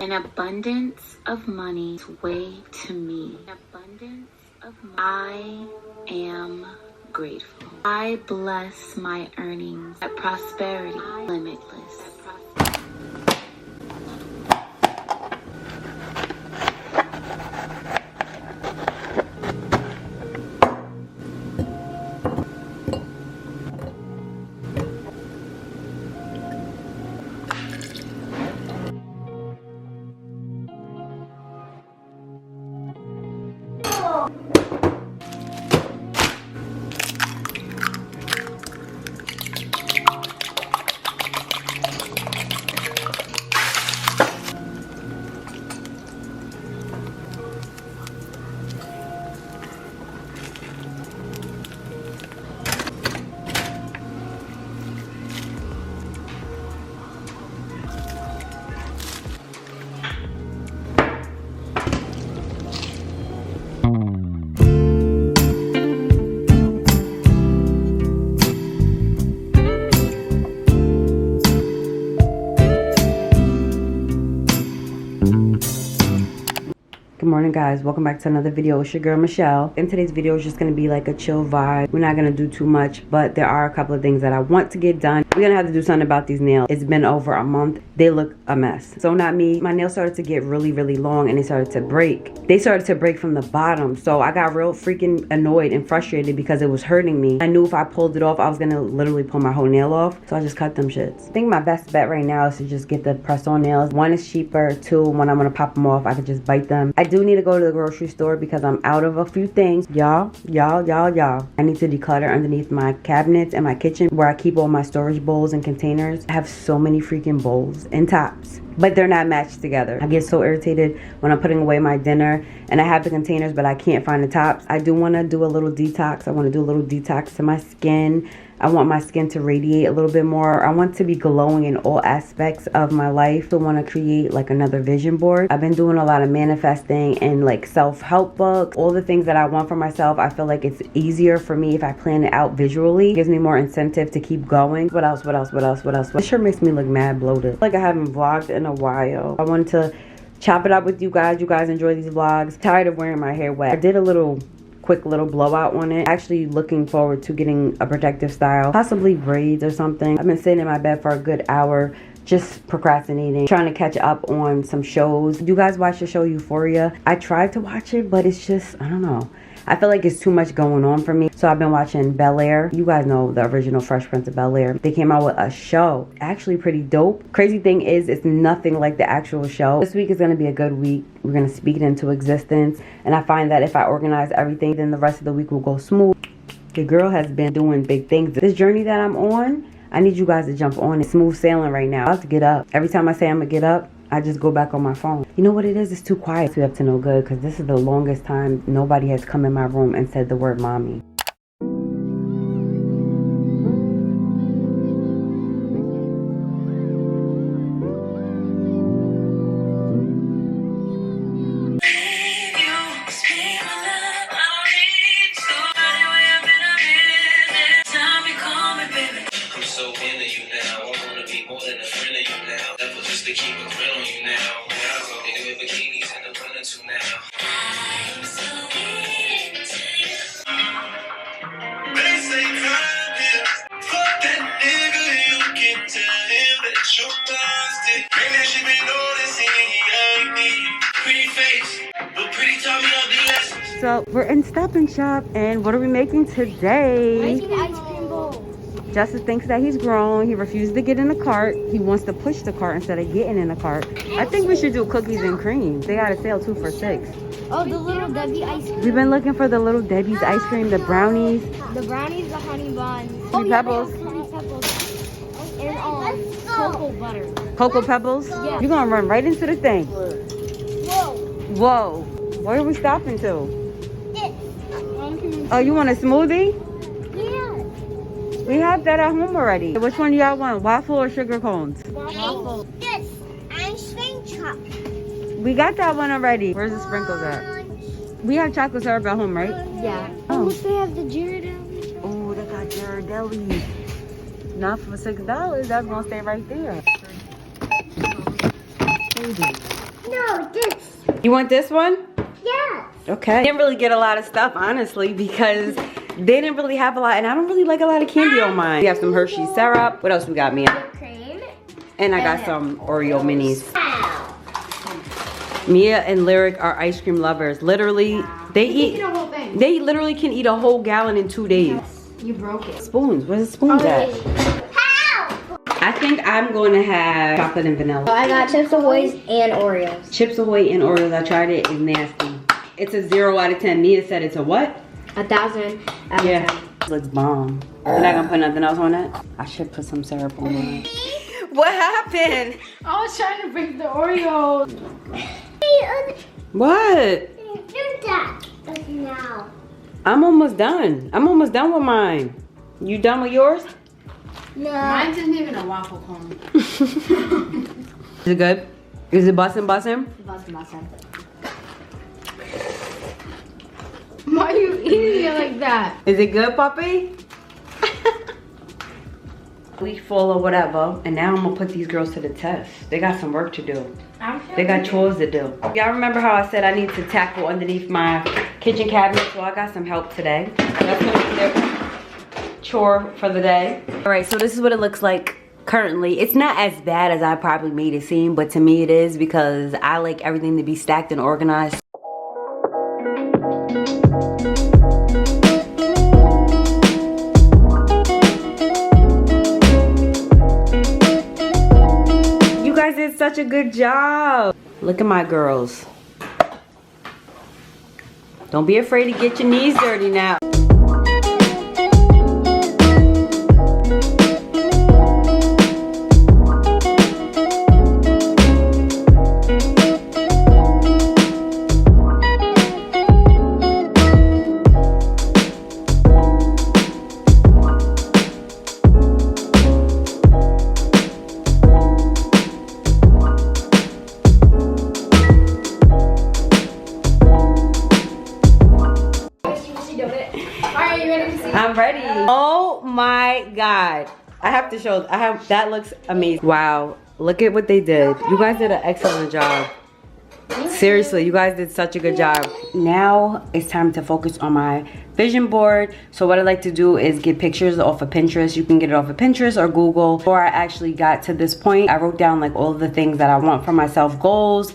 An abundance of money is way to me. An abundance of money. I am grateful. I bless my earnings. That prosperity limitless. Good morning, guys. Welcome back to another video. It's your girl Michelle. In today's video is just going to be like a chill vibe. We're not going to do too much, but there are a couple of things that I want to get done. We're going to have to do something about these nails. It's been over a month. They look a mess. So not me. My nails started to get really long and they started to break. They started to break from the bottom. So I got real freaking annoyed and frustrated because it was hurting me. I knew if I pulled it off, I was going to literally pull my whole nail off. So I just cut them shits. I think my best bet right now is to just get the press-on nails. One is cheaper. Two, when I'm going to pop them off, I can just bite them. I do need to go to the grocery store because I'm out of a few things. Y'all. I need to declutter underneath my cabinets and my kitchen where I keep all my storage bowls and containers. I have so many freaking bowls and tops, but they're not matched together. I get so irritated when I'm putting away my dinner and I have the containers, but I can't find the tops. I do want to do a little detox. I want to do a little detox to my skin. I want my skin to radiate a little bit more. I want to be glowing in all aspects of my life. I want to create like another vision board. I've been doing a lot of manifesting and like self-help books. All the things that I want for myself, I feel like it's easier for me if I plan it out visually. It gives me more incentive to keep going. What else? This sure makes me look mad bloated. Like I haven't vlogged in a while. I wanted to chop it up with you guys. You guys enjoy these vlogs. Tired of wearing my hair wet. I did a quick little blowout on it. Actually looking forward to getting a protective style, possibly braids or something. I've been sitting in my bed for a good hour just procrastinating, trying to catch up on some shows. You guys watch the show Euphoria? I tried to watch it, but it's just, I don't know. I feel like it's too much going on for me. So I've been watching Bel-Air. You guys know the original Fresh Prince of Bel-Air. They came out with a show. Actually pretty dope. Crazy thing is, it's nothing like the actual show. This week is going to be a good week. We're going to speak it into existence. And I find that if I organize everything, then the rest of the week will go smooth. The girl has been doing big things. This journey that I'm on, I need you guys to jump on it. Smooth sailing right now. I have to get up. Every time I say I'm going to get up, I just go back on my phone. You know what it is? It's too quiet to be up to no good because this is the longest time nobody has come in my room and said the word mommy. So we're in Stop and Shop, and what are we making today? Making ice cream bowls. Justice thinks that he's grown. He refuses to get in the cart. He wants to push the cart instead of getting in the cart. I think we should do cookies and cream. They got a sale 2 for $6. Oh, the little Debbie ice cream. We've been looking for the little Debbie's ice cream, the brownies. The brownies, the honey buns. Fruity Pebbles. Fruity Pebbles. And cocoa butter. Cocoa Pebbles? Yeah. You're gonna run right into the thing. Whoa. Whoa. Where are we stopping to? This. Oh, you want a smoothie? Yeah. We have that at home already. Which one do y'all want? Waffle or sugar cones? Waffle. This. Ice cream chop. We got that one already. Where's the sprinkles at? We have chocolate syrup at home, right? Yeah. Oh. Look, they have the Ghirardelli. Oh, they got Ghirardelli. Not for $6. That's gonna stay right there. Baby. No, this. You want this one? Yes. Okay. Didn't really get a lot of stuff, honestly, because they didn't really have a lot, and I don't really like a lot of candy on mine. We have some Hershey syrup. What else we got, Mia? Cream. And I got some Oreo minis. Wow. Mia and Lyric are ice cream lovers. Literally, they literally can eat a whole gallon in 2 days. You broke it. Spoons. Where's the spoons at? I think I'm going to have chocolate and vanilla. I got Chips Ahoy's and Oreos. Chips Ahoy and Oreos. I tried it. It's nasty. It's a 0 out of 10. Mia said it's a what? 1,000 out of Yeah. 10. Looks bomb. You're not gonna put nothing else on it? I should put some syrup on it. What happened? I was trying to break the Oreo. What? Do that now. I'm almost done. I'm almost done with mine. You done with yours? No. Mine isn't even a waffle cone. Is it good? Is it bussin'? Bussin'. Why are you eating it like that? Is it good, puppy? Week full or whatever, and now I'm gonna put these girls to the test. They got some work to do. They got chores to do. Y'all remember how I said I need to tackle underneath my kitchen cabinet? So I got some help today. That's gonna be their chore for the day. All right, so this is what it looks like currently. It's not as bad as I probably made it seem, but to me it is because I like everything to be stacked and organized. You guys did such a good job. Look at my girls. Don't be afraid to get your knees dirty now. I'm ready. Oh my God. I have to show, that looks amazing. Wow, look at what they did. You guys did an excellent job. Seriously, you guys did such a good job. Now it's time to focus on my vision board. So what I like to do is get pictures off of Pinterest. You can get it off of Pinterest or Google. Before I actually got to this point, I wrote down like all of the things that I want for myself, goals,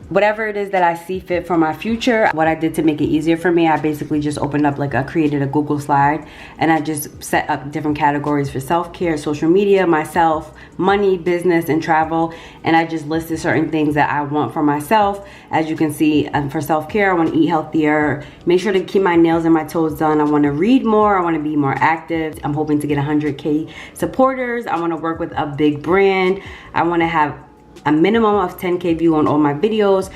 whatever it is that I see fit for my future. What I did to make it easier for me, I basically just opened up, like I created a Google slide and I just set up different categories for self-care, social media, myself, money, business, and travel. And I just listed certain things that I want for myself. As you can see, for self-care, I want to eat healthier, make sure to keep my nails and my toes done. I want to read more. I want to be more active. I'm hoping to get 100K supporters. I want to work with a big brand. I want to have a minimum of 10K view on all my videos.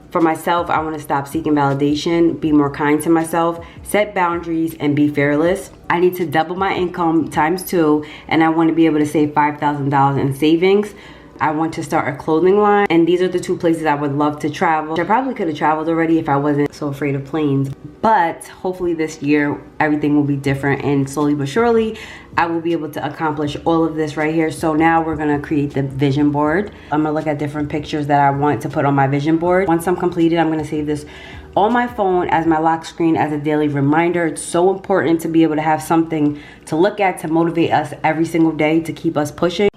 For myself, I want to stop seeking validation, be more kind to myself, set boundaries, and be fearless. I need to double my income ×2, and I want to be able to save $5,000 in savings. I want to start a clothing line, and these are the two places I would love to travel. I probably could have traveled already if I wasn't so afraid of planes, but hopefully this year everything will be different, and slowly but surely I will be able to accomplish all of this right here. So now we're gonna create the vision board. I'm gonna look at different pictures that I want to put on my vision board. Once I'm completed, I'm gonna save this on my phone as my lock screen as a daily reminder. It's so important to be able to have something to look at to motivate us every single day to keep us pushing.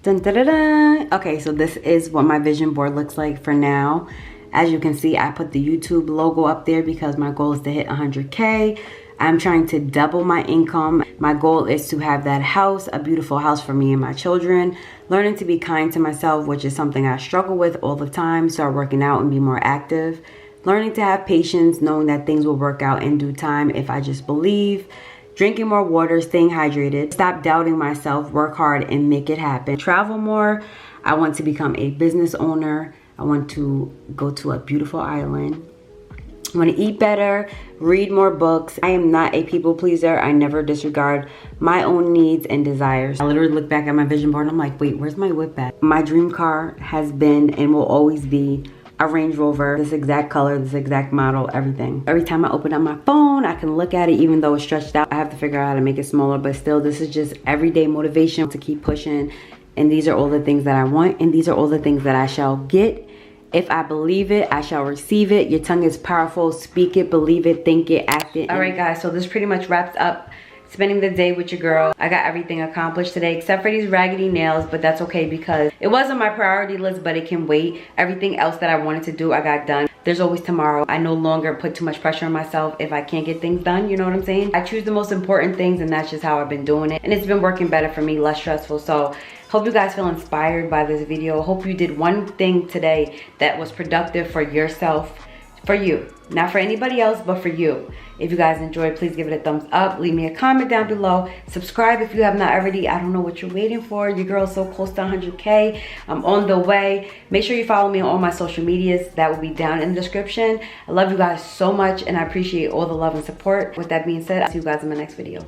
Dun, dun, dun, dun. Okay, so this is what my vision board looks like for now. As you can see, I put the YouTube logo up there because my goal is to hit 100K. I'm trying to double my income. My goal is to have that house, a beautiful house for me and my children. Learning to be kind to myself, which is something I struggle with all the time. Start working out and be more active. Learning to have patience, knowing that things will work out in due time if I just believe. Drinking more water, staying hydrated. Stop doubting myself, work hard and make it happen. Travel more. I want to become a business owner. I want to go to a beautiful island. I want to eat better, read more books. I am not a people pleaser. I never disregard my own needs and desires. I literally look back at my vision board and I'm like, wait, where's my whip at? My dream car has been and will always be a Range Rover, this exact color, this exact model, everything. Every time I open up my phone, I can look at it even though it's stretched out. I have to figure out how to make it smaller, but still, this is just everyday motivation to keep pushing. And these are all the things that I want, and these are all the things that I shall get. If I believe it, I shall receive it. Your tongue is powerful. Speak it, believe it, think it, act it. All right, guys, so this pretty much wraps up spending the day with your girl. I got everything accomplished today except for these raggedy nails, but that's okay because it wasn't my priority list, but it can wait. Everything else that I wanted to do, I got done. There's always tomorrow. I no longer put too much pressure on myself if I can't get things done, you know what I'm saying? I choose the most important things and that's just how I've been doing it. And it's been working better for me, less stressful. So hope you guys feel inspired by this video. Hope you did one thing today that was productive for yourself, for you. Not for anybody else, but for you. If you guys enjoyed, please give it a thumbs up. Leave me a comment down below. Subscribe if you have not already. I don't know what you're waiting for. Your girl's so close to 100K. I'm on the way. Make sure you follow me on all my social medias. That will be down in the description. I love you guys so much, and I appreciate all the love and support. With that being said, I'll see you guys in my next video.